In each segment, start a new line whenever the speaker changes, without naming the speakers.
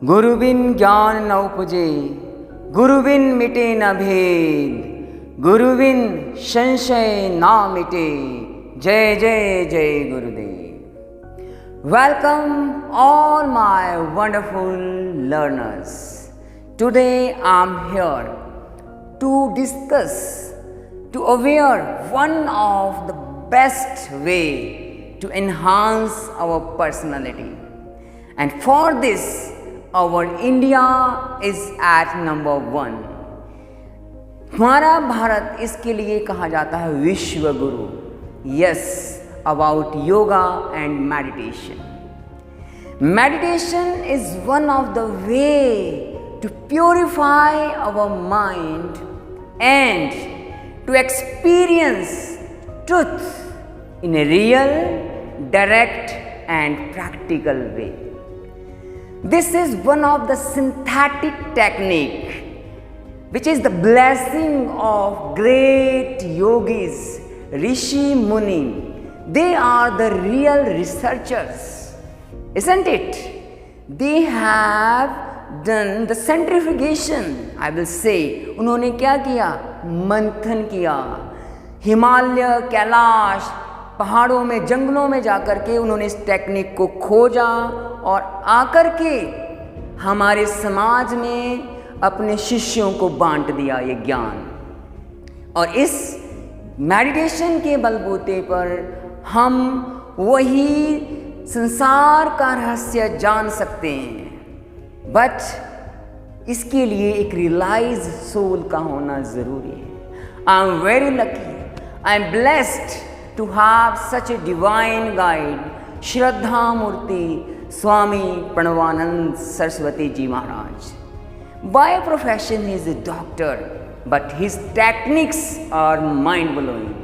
गुरु बिन ज्ञान न उपजे, गुरु बिन मिटे न भेद, गुरु बिन संशय ना मिटे। जय जय जय गुरुदेव। Welcome all my wonderful learners. Today I am here to discuss, to aware one of the best way to enhance our personality. And for this, our India is at number 1. हमारा भारत इसके लिए कहा जाता है विश्व गुरु। Yes, about yoga and meditation. Meditation is one of the way to purify our mind and to experience truth in a real, direct and practical way. This is one of the synthetic technique which is the blessing of great yogis, Rishi Muni. They are the real researchers, isn't it? They have done the centrifugation, I will say. उन्होंने क्या किया? मंथन किया। हिमालय, कैलाश, पहाड़ों में, जंगलों में जाकर के उन्होंने इस टेक्निक को खोजा और आकर के हमारे समाज में अपने शिष्यों को बांट दिया ये ज्ञान। और इस मेडिटेशन के बलबूते पर हम वही संसार का रहस्य जान सकते हैं, बट इसके लिए एक रियलाइज सोल का होना ज़रूरी है। I am very lucky, I am blessed to have such a divine guide, Shraddha Murti Swami Pranavanand Saraswati Ji Maharaj. By profession he is a doctor, but his techniques are mind-blowing.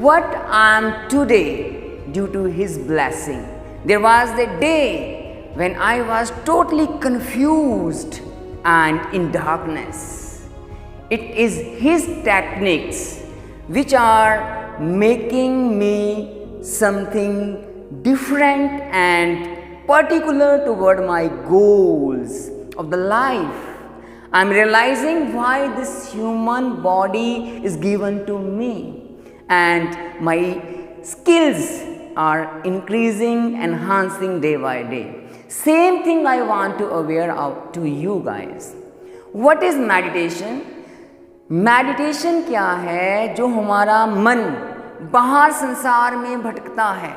What I am today due to his blessing. There was a day when I was totally confused and in darkness. It is his techniques which are making me something different and particular toward my goals of the life. I am realizing why this human body is given to me and my skills are increasing, enhancing day by day. Same thing I want to aware out to you guys. What is meditation? Meditation क्या है? जो हमारा मन बाहर संसार में भटकता है,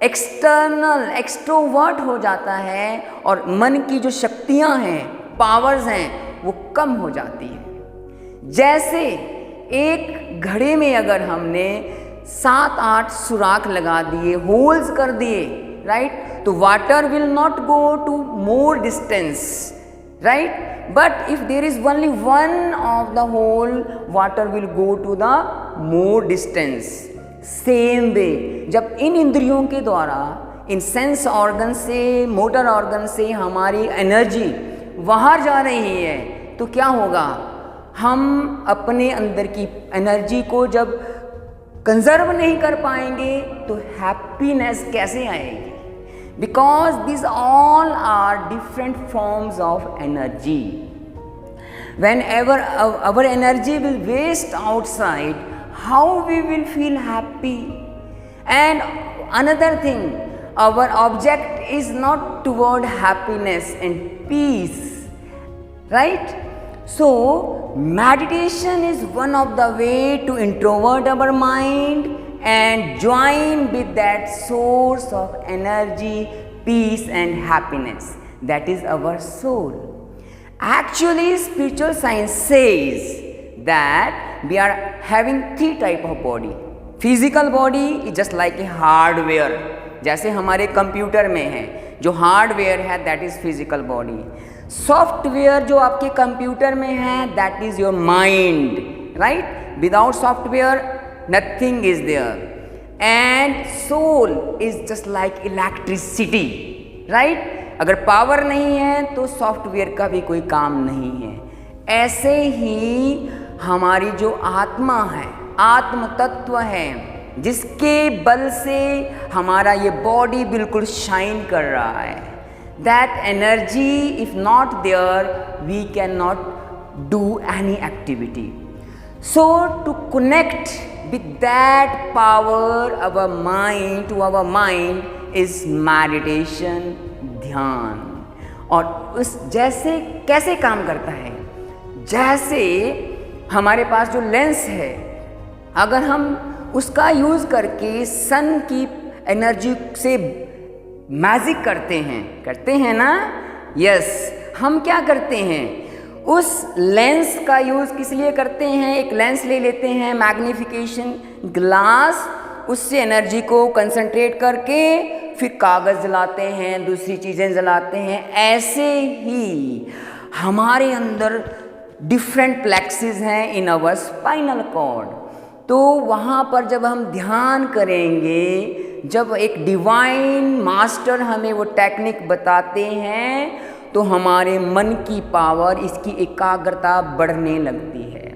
एक्सटर्नल एक्सट्रोवर्ट हो जाता है और मन की जो शक्तियां हैं, पावर्स हैं, वो कम हो जाती हैं। जैसे एक घड़े में अगर हमने 7-8 सुराख लगा दिए, होल्स कर दिए, राइट, तो water will not go to more distance, right? But if there is only one of the hole, water will go to the more distance. Same way, जब इन इंद्रियों के द्वारा, इन सेंस ऑर्गन से, motor organ से हमारी energy बाहर जा रही है, तो क्या होगा? हम अपने अंदर की एनर्जी को जब कंजर्व नहीं कर पाएंगे तो हैप्पीनेस कैसे आएगी? Because these all are different forms of energy. Whenever our energy will waste outside, how we will feel happy? And another thing, our object is not toward happiness and peace, right? So meditation is one of the way to introvert our mind and join with that source of energy, peace and happiness. That is our soul. Actually, spiritual science says that we are having 3 types of body. Physical body is just like a hardware. जैसे हमारे computer में है, जो hardware है that is physical body. Software जो आपके computer में है that is your mind, right? Without software nothing is there. And soul is just like electricity, right? अगर पावर नहीं है तो सॉफ्टवेयर का भी कोई काम नहीं है। ऐसे ही हमारी जो आत्मा है, आत्म तत्व है, जिसके बल से हमारा ये बॉडी बिल्कुल शाइन कर रहा है, that energy, if not there, we cannot do any activity. So to connect with that power of our mind, to our mind is meditation, ध्यान. और उस जैसे कैसे काम करता है, जैसे हमारे पास जो लेंस है, अगर हम उसका यूज़ करके सन की एनर्जी से मैजिक करते हैं ना, यस, हम क्या करते हैं, उस लेंस का यूज़ किस लिए करते हैं, एक लेंस ले लेते हैं, मैग्नीफिकेशन ग्लास, उससे एनर्जी को कंसंट्रेट करके फिर कागज़ जलाते हैं, दूसरी चीज़ें जलाते हैं. ऐसे ही हमारे अंदर डिफरेंट प्लेक्सेस हैं इन आवर स्पाइनल कॉर्ड. तो वहाँ पर जब हम ध्यान करेंगे, जब एक डिवाइन मास्टर हमें वो टेक्निक बताते हैं, तो हमारे मन की पावर, इसकी एकाग्रता बढ़ने लगती है.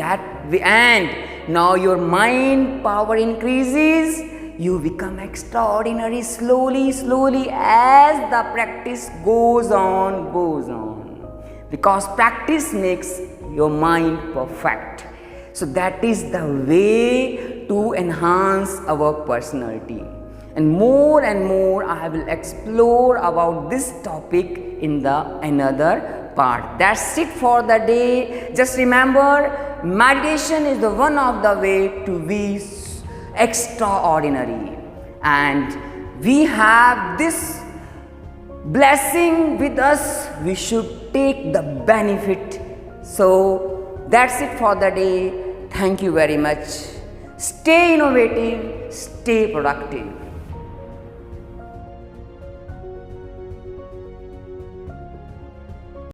That and now your mind power increases, you become extraordinary slowly as the practice goes on, because practice makes your mind perfect. So that is the way to enhance our personality, and more I will explore about this topic in the another part. That's it for the day. Just remember, meditation is the one of the way to be extraordinary, and we have this blessing with us. We should take the benefit. So that's it for the day. Thank you very much. Stay innovative, stay productive.